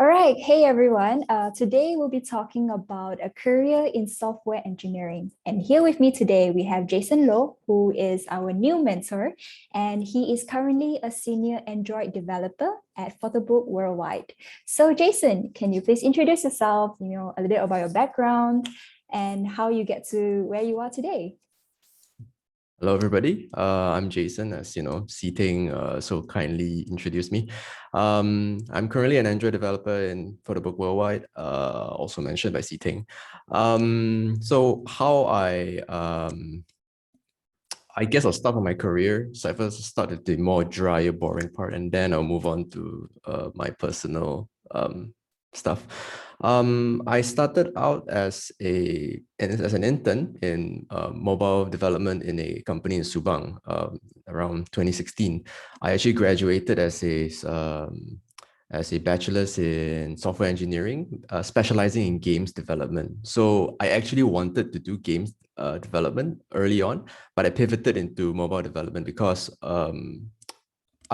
All right. Hey, everyone. Today we'll be talking about a career in software engineering. And here with me today, we have Jason Loh, who is our new mentor, and he is currently a senior Android developer at Photobook Worldwide. So, Jason, can you please introduce yourself, a little bit about your background and how you get to where you are today? Hello, everybody. I'm Jason, as you know, Seating so kindly introduced me. I'm currently an Android developer in Photobook Worldwide, also mentioned by Seating. So how I guess I'll start with my career. So I first started the more drier, boring part, and then I'll move on to my personal stuff. I started out as an intern in mobile development in a company in Subang around 2016. I actually graduated as a bachelor's in software engineering, specializing in games development. So I actually wanted to do games development early on, but I pivoted into mobile development because I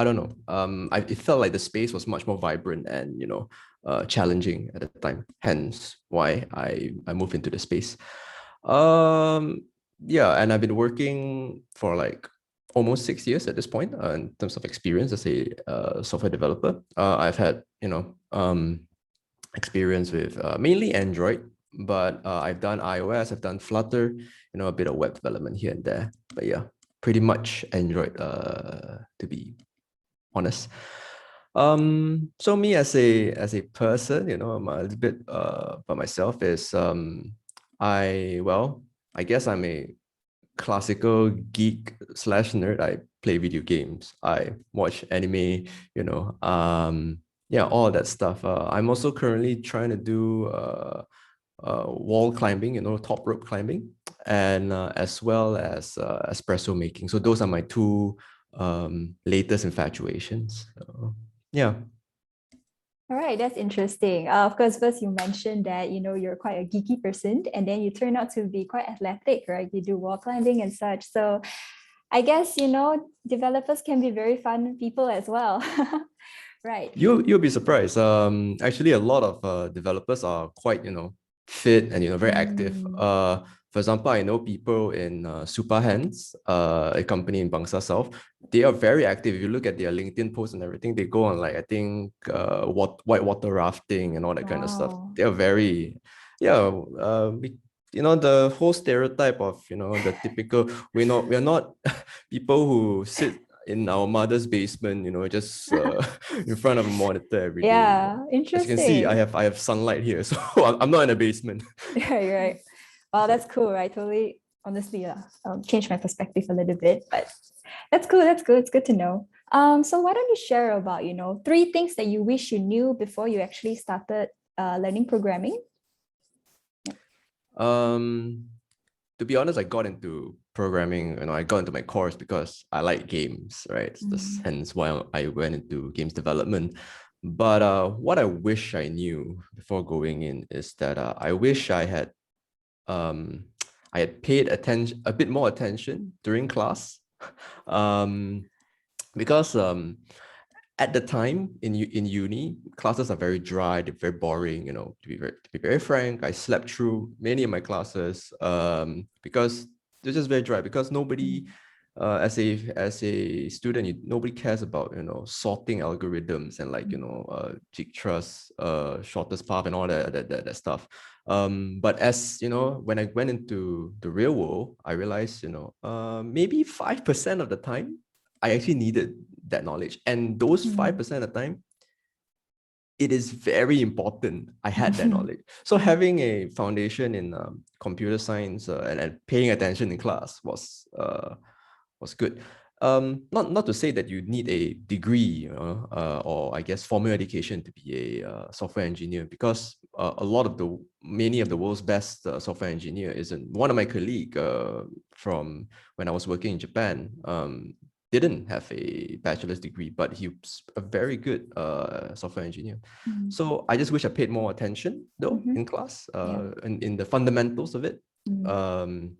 don't know. It felt like the space was much more vibrant and challenging at the time. Hence why I moved into the space. Yeah, and I've been working for like almost 6 years at this point in terms of experience as a software developer. I've had experience with mainly Android, but I've done iOS, I've done Flutter, a bit of web development here and there. But yeah, pretty much Android to be honest. So me as a person, I'm a little bit by myself is I guess I'm a classical geek slash nerd. I play video games. I watch anime, yeah, all that stuff. I'm also currently trying to do wall climbing, top rope climbing, and as well as espresso making. So those are my two latest infatuations. Yeah. All right, that's interesting. Of course, first you mentioned that you're quite a geeky person, and then you turn out to be quite athletic, right? You do wall climbing and such. So, I guess developers can be very fun people as well, right? You'll be surprised. Actually, a lot of developers are quite fit and very active. Mm. For example, I know people in Super Hands, a company in Bangsa South. They are very active. If you look at their LinkedIn posts and everything, they go on like I think white water rafting and all that kind of stuff. Wow. They are very, yeah. The whole stereotype of the typical we're not people who sit in our mother's basement, just in front of a monitor every day. Yeah, As you can see, I interesting. have sunlight here, so I'm not in a basement. Right, right. Well, that's cool, right? Totally, honestly, changed my perspective a little bit, but that's cool. That's good. It's good to know. So why don't you share about, three things that you wish you knew before you actually started learning programming? Um, to be honest, I got into programming. I got into my course because I like games, right? That's Mm. hence why I went into games development. But what I wish I knew before going in is that I wish um, I had paid attention a bit more attention during class, um, because at the time in uni, classes are very dry, they're very boring. To be very frank, I slept through many of my classes because they're just very dry. Because nobody, Mm. as a student, nobody cares about sorting algorithms and like Jigtra's shortest path and all that stuff. But as when I went into the real world, I realized maybe 5% of the time I actually needed that knowledge. And those Mm. 5% of the time, it is very important I had that knowledge. So having a foundation in computer science and paying attention in class was good. Not to say that you need a degree, or I guess formal education to be a software engineer, because many of the world's best software engineer isn't. One of my colleague from when I was working in Japan didn't have a bachelor's degree, but he was a very good software engineer. Mm. So I just wish I paid more attention though Mhm. in class, Yeah. in the fundamentals of it. Mm.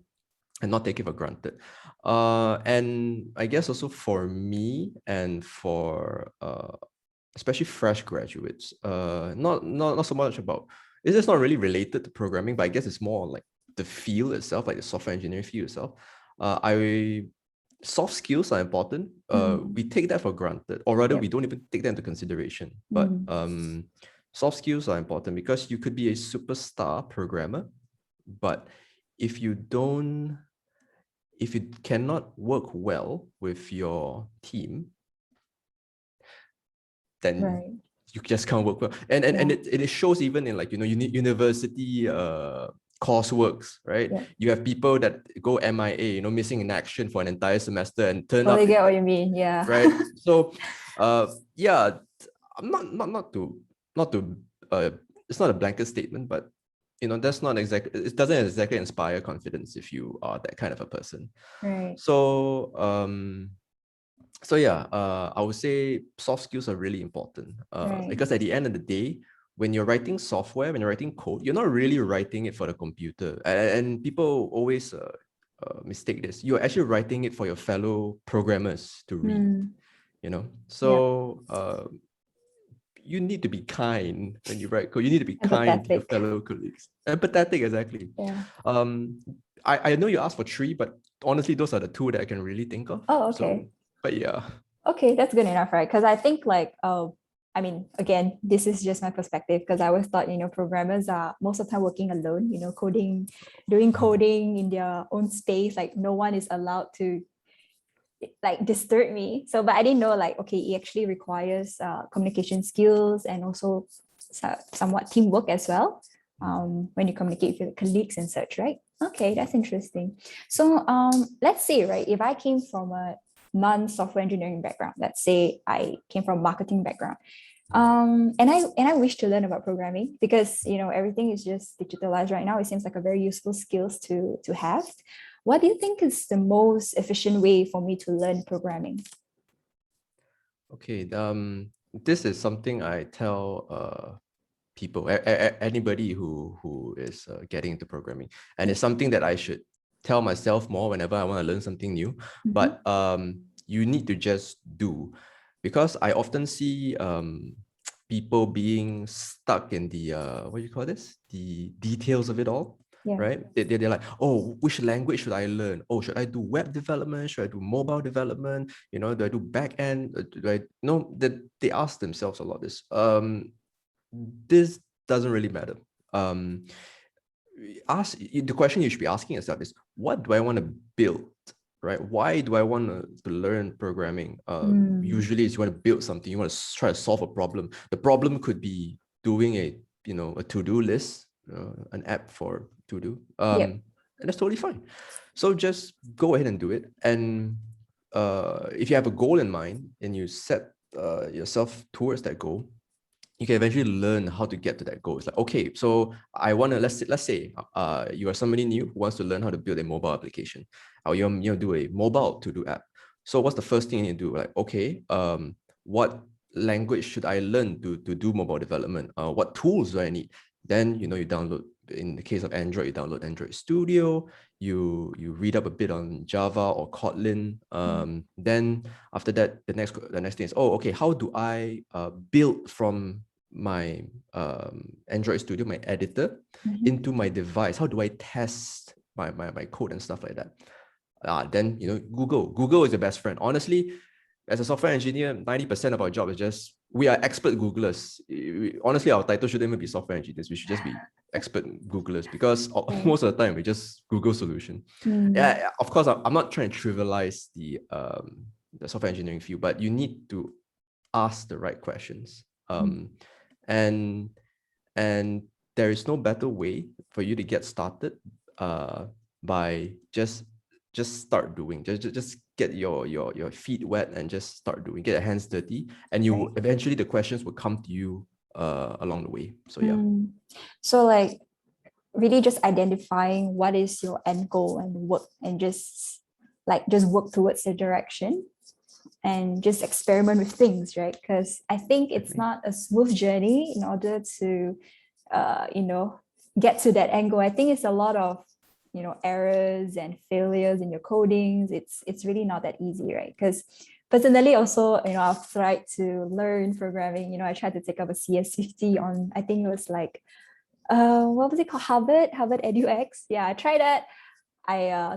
And not take it for granted. And I guess also for me and for especially fresh graduates, not so much about, it's just not really related to programming, but I guess it's more like the field itself, like the software engineering field itself. I Soft skills are important. We take that for granted, or rather, Yep. we don't even take that into consideration. But Mm. soft skills are important because you could be a superstar programmer, but if you cannot work well with your team, then Right. you just can't work well. And Yeah. it shows even in, like, university courseworks, right? Yeah. You have people that go MIA, missing in action for an entire semester and turn up Totally in, get what you mean. Yeah. right? So yeah, I'm not to it's not a blanket statement, but that's not exactly, it doesn't exactly inspire confidence if you are that kind of a person. Right. So yeah, I would say soft skills are really important, Right. because at the end of the day, when you're writing software, when you're writing code, you're not really writing it for the computer. And people always mistake this. You're actually writing it for your fellow programmers to read. Mm. Yep. So you need to be kind when you write code. You need to be kind to your Empathetic. fellow colleagues. Empathetic, exactly. Yeah. I know you asked for three, but honestly, those are the two that I can really think of. Oh, So, okay. but yeah. Okay, that's good enough, right? Because I think like, I mean, again, this is just my perspective because I always thought, programmers are most of the time working alone, doing coding in their own space. Like no one is allowed to like disturb me. So, but I didn't know like, okay, it actually requires communication skills and also somewhat teamwork as well. When you communicate with your colleagues and such, right? Okay, that's interesting. So let's say, right, if I came from a non-software engineering background, let's say I came from marketing background, and I wish to learn about programming because everything is just digitalized right now. It seems like a very useful skills to have. What do you think is the most efficient way for me to learn programming? Okay. This is something I tell people, anybody who is getting into programming, and it's something that I should tell myself more whenever I want to learn something new. But you need to just do, because I often see people being stuck in the what do you call this? The details of it all. Yeah. Right? They're like, oh, which language should I learn? Oh, should I do web development? Should I do mobile development? Do I do back end? Do I no? That they ask themselves a lot this. This doesn't really matter. The question you should be asking yourself is, what do I want to build? Right? Why do I want to learn programming? Usually it's you want to build something, you want to try to solve a problem. The problem could be doing a to-do list, an app for to-do. Yep. And that's totally fine. So just go ahead and do it. And if you have a goal in mind and you set yourself towards that goal, you can eventually learn how to get to that goal. It's like, okay, so I want to, let's say you are somebody new who wants to learn how to build a mobile application, or you do a mobile to-do app. So what's the first thing you do? Like, okay, what language should I learn to do mobile development? What tools do I need? Then you download, in the case of Android, you download Android Studio, you read up a bit on Java or Kotlin. Then after that, the next thing is, oh, okay, how do I build from my Android Studio, my editor, into my device? How do I test my code and stuff like that? Then Google is the best friend. Honestly, as a software engineer, 90% of our job is just, we are expert Googlers. Honestly, our title shouldn't even be software engineers. We should just be expert Googlers, because most of the time we just Google solution. Yeah, of course, I'm not trying to trivialize the software engineering field, but you need to ask the right questions. And there is no better way for you to get started by just start doing. Just get your feet wet and just start doing. Get your hands dirty, and you eventually the questions will come to you along the way. So yeah. So like really just identifying what is your end goal and work, and just work towards the direction and just experiment with things, right? Because I think it's not a smooth journey in order to get to that end goal. I think it's a lot of errors and failures in your codings. It's really not that easy, right? Because personally also, I've tried to learn programming. I tried to take up a CS50 on, I think it was like, what was it called? Harvard EduX. Yeah, I tried that.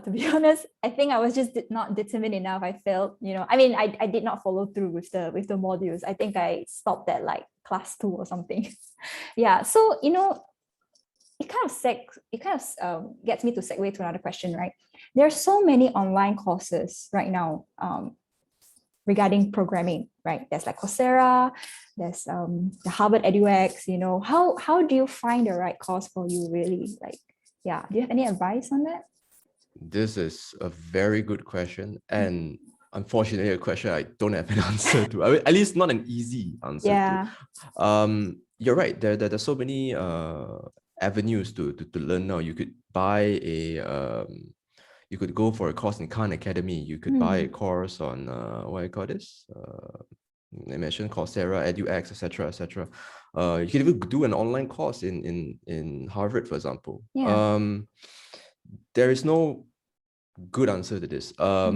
To be honest, I think I was just not determined enough. I failed, I mean, I did not follow through with the modules. I think I stopped at like class 2 or something. Yeah. So, it kind of gets me to segue to another question, right? There are so many online courses right now, regarding programming, right? There's like Coursera, there's the Harvard EduX. How do you find the right course for you, really? Like, yeah, do you have any advice on that? This is a very good question, and unfortunately, a question I don't have an answer to. I mean, at least not an easy answer Yeah. to. You're right. There's so many avenues to learn now. You could buy you could go for a course in Khan Academy. You could buy a course on what I call this. I mentioned Coursera, EduX, etc., etc. You can even do an online course in Harvard, for example. Yeah. There is no good answer to this. Is there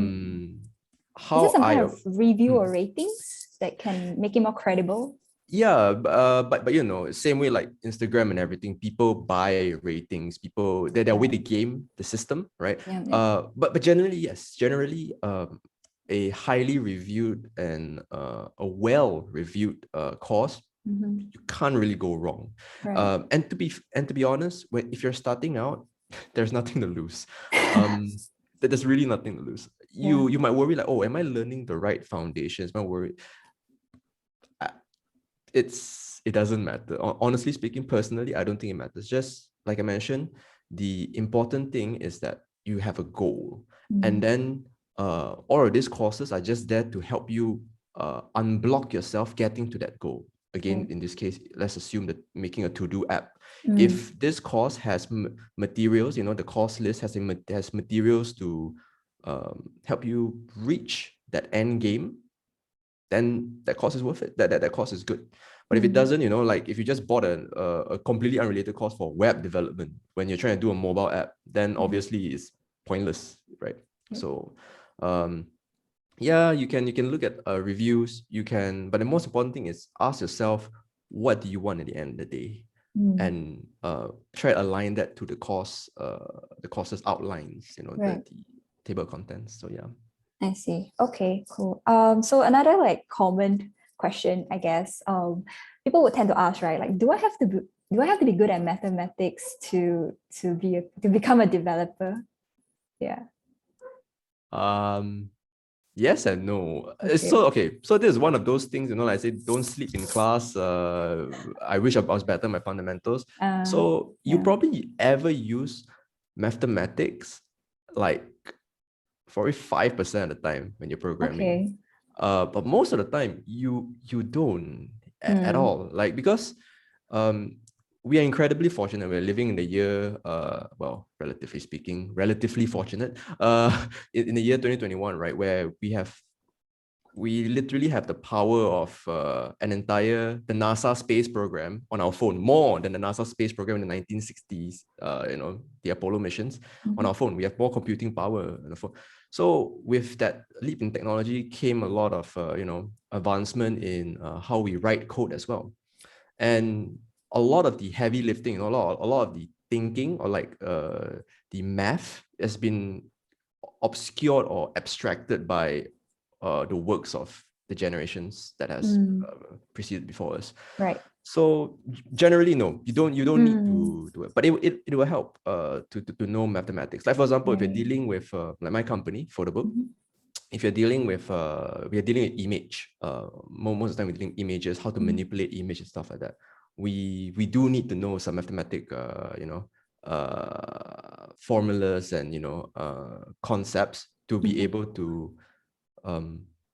How some I kind of review or ratings that can make it more credible? Yeah, but same way like Instagram and everything, people buy ratings, people they're way to game the system, right? Yeah, yeah. But generally, yes, generally, a highly reviewed and a well-reviewed course, you can't really go wrong. Right. And to be honest, if you're starting out, there's nothing to lose. There's really nothing to lose. Yeah. You might worry like, oh, am I learning the right foundations? Am I worried? It doesn't matter. Honestly speaking, personally, I don't think it matters. Just like I mentioned, the important thing is that you have a goal. And then all of these courses are just there to help you unblock yourself getting to that goal. Again, Right. in this case, let's assume that making a to-do app. If this course has materials, the course list has materials to help you reach that end game, then that course is worth it. That course is good. But if it doesn't, like if you just bought a completely unrelated course for web development when you're trying to do a mobile app, then obviously it's pointless, right? So, yeah, you can look at reviews. But the most important thing is ask yourself, what do you want at the end of the day, and try to align that to the course's outlines, Right. the table of contents. So yeah. I see. Okay, cool. So another like common question, I guess, people would tend to ask, right? Like, do I have to be good at mathematics to become a developer? Yeah. Yes and no. Okay. So this is one of those things, like I said, don't sleep in class. I wish I was better at my fundamentals. So you probably ever use mathematics like 45% of the time when you're programming. Okay. But most of the time you don't at all. Like, because we are incredibly fortunate. We're living in the year, well, relatively speaking, relatively fortunate, in the year 2021, right? Where we literally have the power of the NASA space program on our phone, more than the NASA space program in the 1960s, the Apollo missions. On our phone, we have more computing power on the phone. So with that leap in technology came a lot of, advancement in how we write code as well. And a lot of the heavy lifting, a lot of the thinking, or like the math, has been obscured or abstracted by the works of the generations that has preceded before us. Right. So generally, no, you don't need to do it, but it will help to know mathematics. Like, for example, if you're dealing with like my company, Photobook, if you're dealing with we are dealing with image, most of the time we're dealing images, how to manipulate image and stuff like that. We do need to know some mathematic formulas and concepts to be able to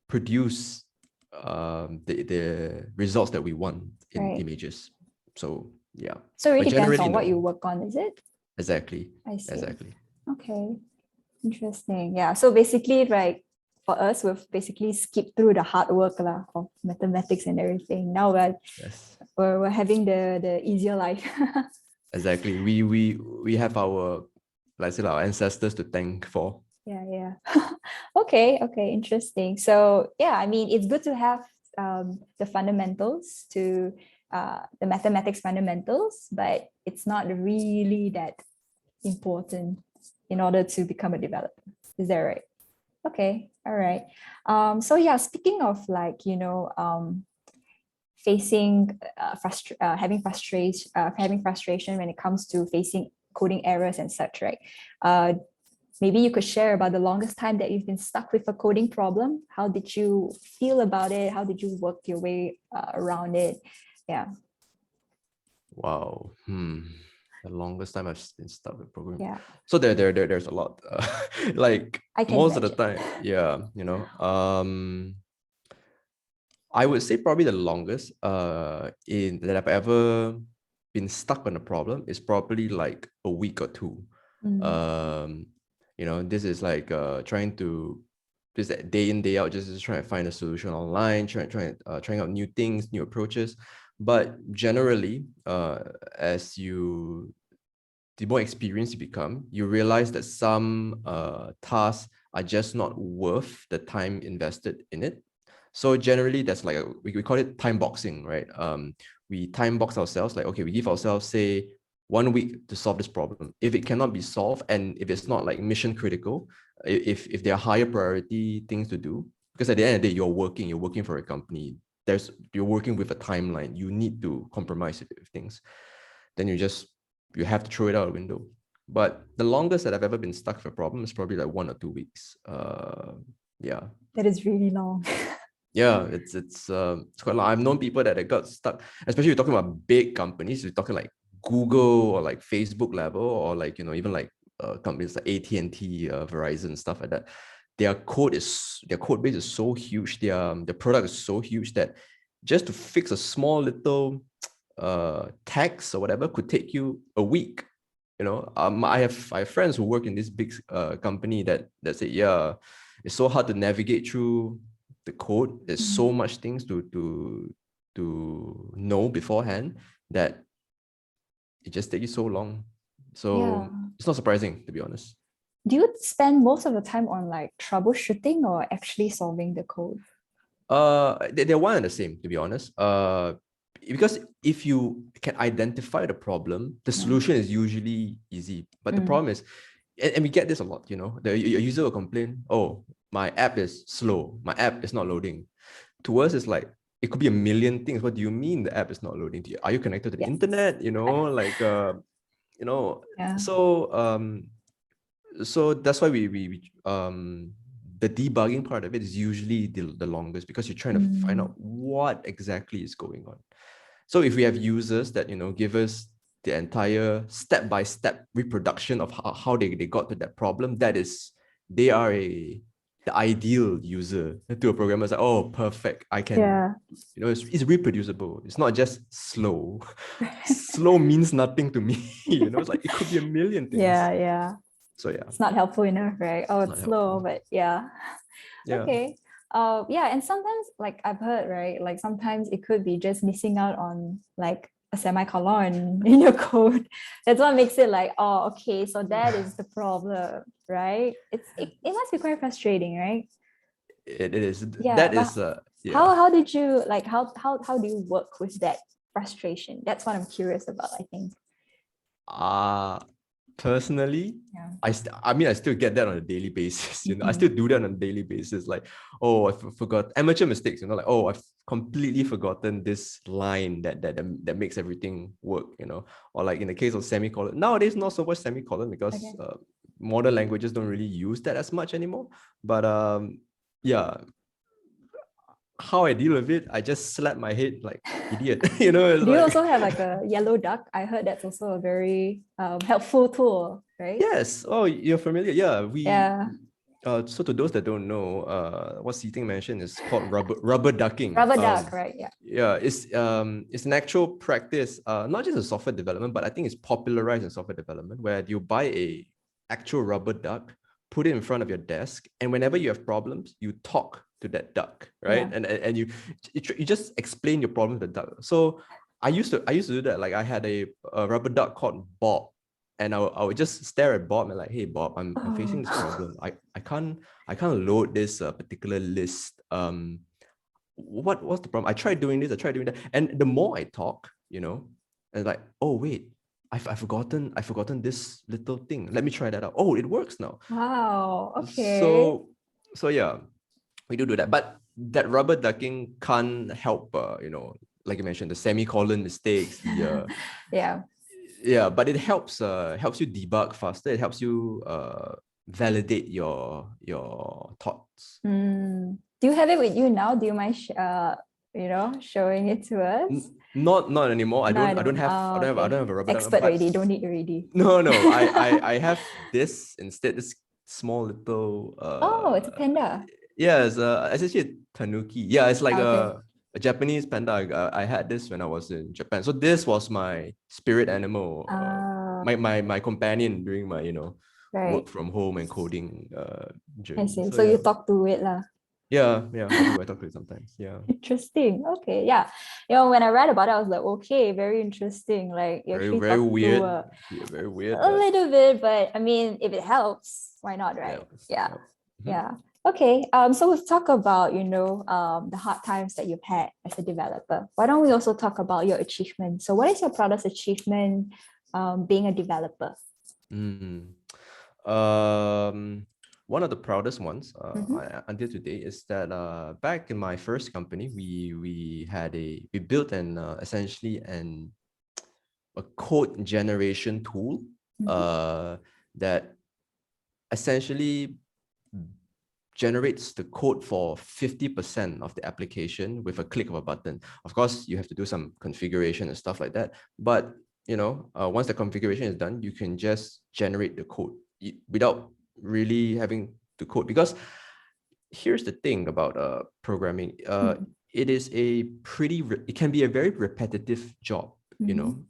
produce the results that we want in images. So yeah. So it really depends on no. what you work on, is it? Exactly. I see. Exactly. Okay. Interesting. Yeah. So basically, right, for us, we've basically skipped through the hard work of mathematics and everything. Now we're having the easier life. Exactly. We have our, like I said, our ancestors to thank for Yeah. Okay, interesting. So yeah, I mean, it's good to have the fundamentals to the mathematics fundamentals, but it's not really that important in order to become a developer. Is that right? Okay, all right. So yeah, speaking of like, facing having frustration when it comes to facing coding errors and such, right? Uh, Maybe you could share about the longest time that you've been stuck with a coding problem. How did you feel about it? How did you work your way around it? Yeah, Wow. The longest time I've been stuck with programming. yeah, So there's a lot. Like I can most of the imagine. time, yeah, I would say probably the longest in that I've ever been stuck on a problem is probably like a week or two. Mm, Um, this is like trying to just that day in day out, just trying to find a solution online, trying out new things, new approaches. But generally, as the more experienced you become, you realize that some tasks are just not worth the time invested in it. So generally, that's like we call it time boxing, right? We time box ourselves, like, okay, we give ourselves, say, 1 week to solve this problem. If it cannot be solved, and if it's not like mission critical, if there are higher priority things to do, because at the end of the day, you're working for a company. You're working with a timeline. You need to compromise with things. Then you have to throw it out the window. But the longest that I've ever been stuck with a problem is probably like 1 or 2 weeks. Yeah, that is really long. yeah, it's quite long. I've known people that got stuck, especially you're talking about big companies. You're talking like Google or like Facebook level, or like even like companies like AT&T, Verizon, stuff like that. Their code base is so huge. Their product is so huge that just to fix a small little text or whatever could take you a week. I have friends who work in this big company that say, yeah, it's so hard to navigate through the code. There's Mm, so much things to know beforehand that it just takes you so long. yeah. So it's not surprising, to be honest. Do you spend most of the time on like troubleshooting or actually solving the code? They're one and the same, to be honest. Because if you can identify the problem, the Yeah. solution is usually easy. But the Mm, problem is, and we get this a lot, a user will complain, oh, my app is slow, my app is not loading. To us, it's like, it could be a million things. What do you mean the app is not loading to you? Are you connected to the yes. internet? Like, you know, Yeah. so so that's why the debugging part of it is usually the longest, because you're trying to find Mm, out what exactly is going on. So if we have users that give us the entire step-by-step reproduction of how they got to that problem, they are the ideal user to a programmer. It's like, oh, perfect, I can, yeah. it's reproducible. It's not just slow. Slow means nothing to me. It's like it could be a million things. Yeah. So yeah, It's not helpful enough, right? Oh, it's not it's slow, helpful. but yeah. Yeah. Okay. Yeah, and sometimes like I've heard, right? Like sometimes it could be just missing out on like a semicolon in your code. That's what makes it like, oh, okay, so that is the problem, right? It must be quite frustrating, right? It is. Yeah, That but is yeah. how did you like how do you work with that frustration? That's what I'm curious about, I think. Uh Personally, Yeah. I mean, I still get that on a daily basis. I still Mhm. do that on a daily basis. Like, oh, forgot amateur mistakes. Like, oh, I've completely forgotten this line that makes everything work. Or like in the case of semicolon. Nowadays, not so much semicolon, because Okay. modern languages don't really use that as much anymore. But yeah, how I deal with it, I just slap my head like idiot. It's Do you like, also have like a yellow duck? I heard that's also a very helpful tool, right? yes. Oh, you're familiar. Yeah, Yeah. so to those that don't know, what Seating mentioned is called rubber ducking. Rubber duck, right? Yeah. Yeah, it's an actual practice, not just in software development, but I think it's popularized in software development, where you buy a actual rubber duck, put it in front of your desk, and whenever you have problems, you talk to that duck, right? Yeah. And you just explain your problem to the duck. So I used to do that. Like, I had a rubber duck called Bob, and I would just stare at Bob and like, hey Bob, I'm facing this problem. I can't load this particular list. What's the problem? I tried doing this, I tried doing that, and the more I talk, and like, oh wait, I've forgotten this little thing. Let me try that out. Oh, it works now. Wow. Okay. So yeah, we do that, but that rubber ducking can't help, like you mentioned, the semicolon mistakes, Yeah. yeah, but it helps you debug faster. It helps you validate your thoughts. Do you have it with you now? Do you mind showing it to us? Not anymore. No, I I don't don't. have Oh, I okay. don't have a rubber duck, Expert but already. Don't need already. no, I have this instead, this small little Oh, it's a panda. yeah, it's actually a tanuki. Yeah, it's like Okay. a Japanese panda. I had this when I was in Japan. So this was my spirit animal, Ah, my companion during my right. work from home and coding I journey. see. So So you yeah, talk to it lah. I talk to it sometimes. Yeah, Interesting. Okay. Yeah. When I read about it, I was like, okay, very interesting. Like you actually very talk to weird. Yeah, very weird, a but little bit, but I mean, if it helps, why not, yeah, right? Yeah. yeah. Mhm. Yeah. Okay. So we've talked about, the hard times that you've had as a developer. Why don't we also talk about your achievements? So what is your proudest achievement being a developer? Mm. Um, One of the proudest ones Mhm. until today is that back in my first company, we built an essentially a code generation tool Mhm. that essentially generates the code for 50% of the application with a click of a button. Of course, you have to do some configuration and stuff like that. But once the configuration is done, you can just generate the code without really having to code. Because here's the thing about programming. Mhm. It can be a very repetitive job. Mhm.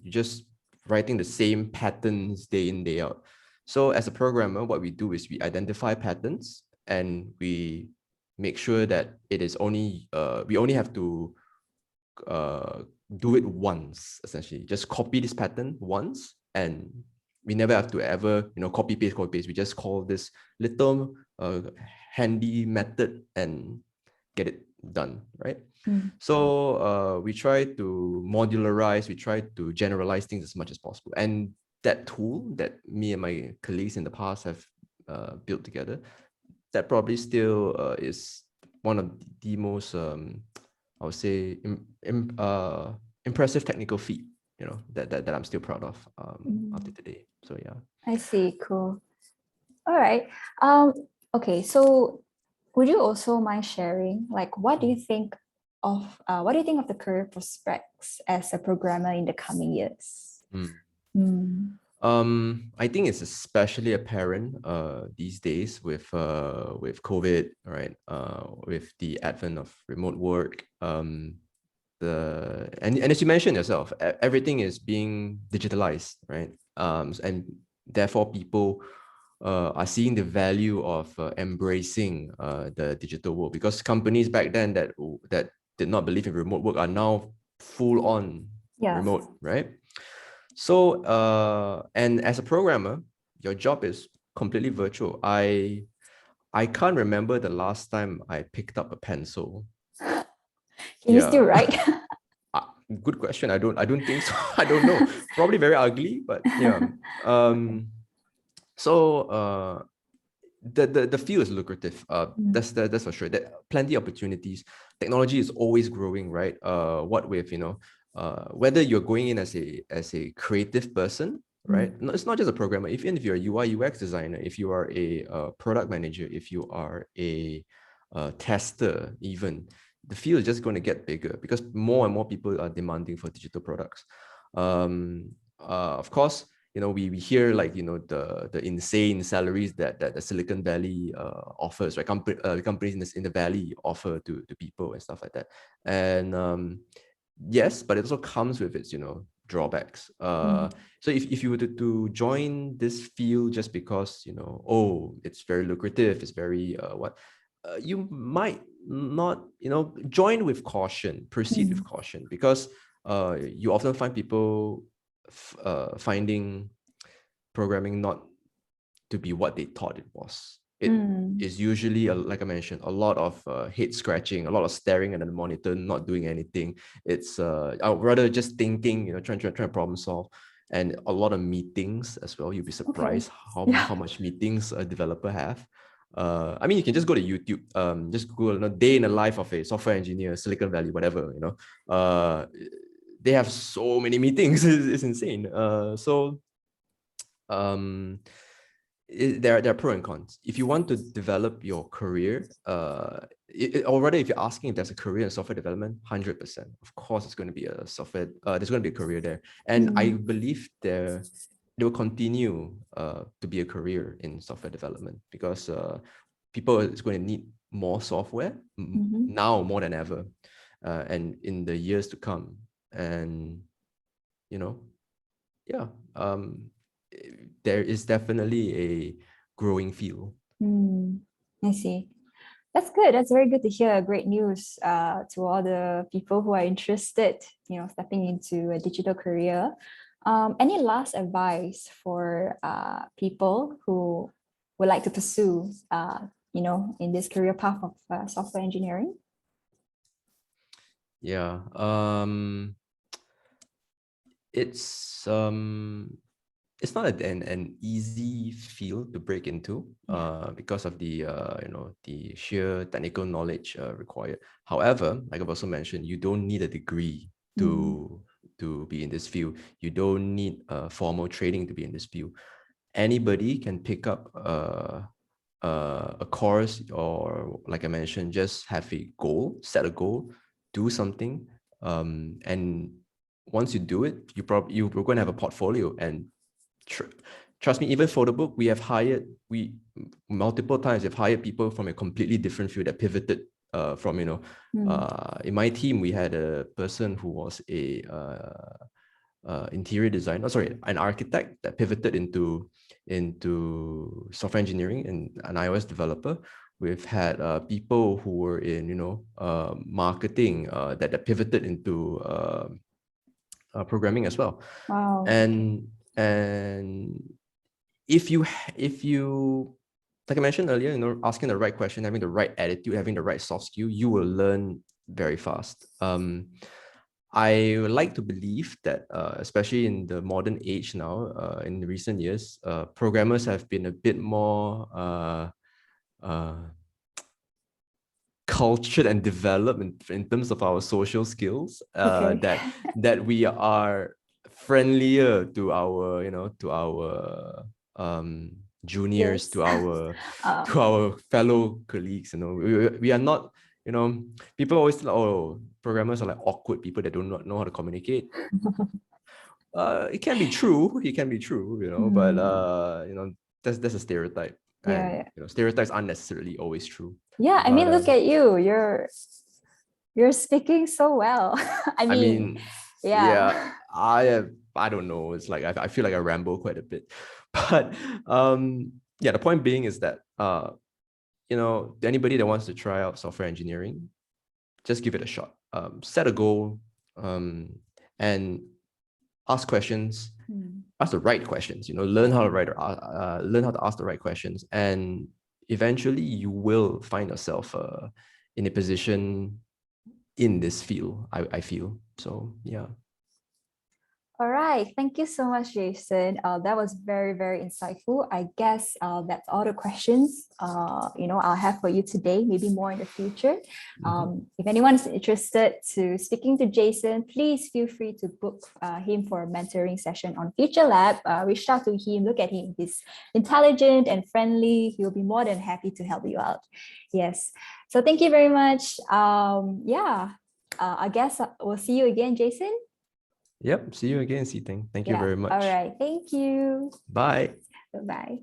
You're just writing the same patterns day in, day out. So as a programmer, what we do is we identify patterns and we make sure that it is only we only have to uh, do it once, essentially. Just copy this pattern once, and we never have to ever copy paste. We just call this little handy method and get it done, right? Mm. So we try to modularize, we try to generalize things as much as possible. And that tool that me and my colleagues in the past have built together, that probably still is one of the most, I would say, impressive technical feat, that I'm still proud of after Mm. today. So yeah. I see. Cool. All right. Um, okay, so would you also mind sharing, like, what do you think of the career prospects as a programmer in the coming years? Mm. Mm. I think it's especially apparent these days with COVID, right? With the advent of remote work. And as you mentioned yourself, everything is being digitalized, right? And therefore people are seeing the value of embracing the digital world, because companies back then that did not believe in remote work are now full on Yeah. remote, right? So, and as a programmer, your job is completely virtual. I can't remember the last time I picked up a pencil. Can you still Yeah, write? good question. I don't think so. I don't know. Probably very ugly, but yeah. Okay. Um, so the field is lucrative. Mm. That's for sure. There plenty of opportunities. Technology is always growing, right? What with whether you're going in as a creative person, right? Mm. No, it's not just a programmer. Even if you're a UI UX designer, if you are a product manager, if you are a tester, even the field is just going to get bigger because more and more people are demanding for digital products. Of course, we hear like the insane salaries that the Silicon Valley offers, right? Companies in the valley offer to people and stuff like that. And yes, but it also comes with its drawbacks. Mm. So if you were to join this field just because oh, it's very lucrative, it's very you might not join with caution, proceed with Mm. caution, because you often find people finding programming not to be what they thought it was. It is usually, like I mentioned, a lot of head scratching, a lot of staring at the monitor, not doing anything. It's I'd rather just thinking, trying to problem solve, and a lot of meetings as well. You'll be surprised how much meetings a developer have. I mean, you can just go to YouTube, just Google, day in the life of a software engineer, Silicon Valley, whatever. They have so many meetings. It's insane. There are pros and cons. If you want to develop your career, or rather, if you're asking if there's a career in software development, 100%. Of course, it's going to be a software. There's going to be a career there, and I believe there will continue to be a career in software development because people is going to need more software now more than ever, and in the years to come. And there is definitely a growing field. I see. That's good. That's very good to hear. Great news to all the people who are interested, stepping into a digital career. Any last advice for people who would like to pursue, in this career path of software engineering? Yeah. It's not an easy field to break into because of the the sheer technical knowledge required. However, like I've also mentioned, you don't need a degree to be in this field. You don't need formal training to be in this field. Anybody can pick up a course, or like I mentioned, just have a goal, set a goal, do something, and once you do it, you're going to have a portfolio. And trust me, even Photobook, we multiple times have hired people from a completely different field that pivoted from, in my team, we had a person who was a interior designer, an architect that pivoted into software engineering and an iOS developer. We've had people who were in, marketing that pivoted into programming as well. Wow. And if you, like I mentioned earlier, asking the right question, having the right attitude, having the right soft skill, you will learn very fast. I would like to believe that, especially in the modern age now, in recent years, programmers have been a bit more cultured and developed in terms of our social skills. That we are friendlier to our, juniors, to our fellow colleagues. We are not. People always think, programmers are like awkward people that do not know how to communicate. It can be true. But that's a stereotype. And stereotypes aren't necessarily always true. Yeah, I mean, look at you. You're speaking so well. I mean, I don't know. It's like I feel like I ramble quite a bit, but the point being is that anybody that wants to try out software engineering, just give it a shot. Set a goal, and ask questions. Ask the right questions. Learn how to learn how to ask the right questions, and eventually you will find yourself in a position in this field. I feel so. Yeah. All right. Thank you so much, Jason. That was very, very insightful. I guess that's all the questions I'll have for you today, maybe more in the future. If anyone is interested to speaking to Jason, please feel free to book him for a mentoring session on Future Lab. Reach out to him, look at him. He's intelligent and friendly. He'll be more than happy to help you out. Yes. So thank you very much. I guess we'll see you again, Jason. Yep. See you again, Siteng. Thank you very much. All right. Thank you. Bye. Bye-bye.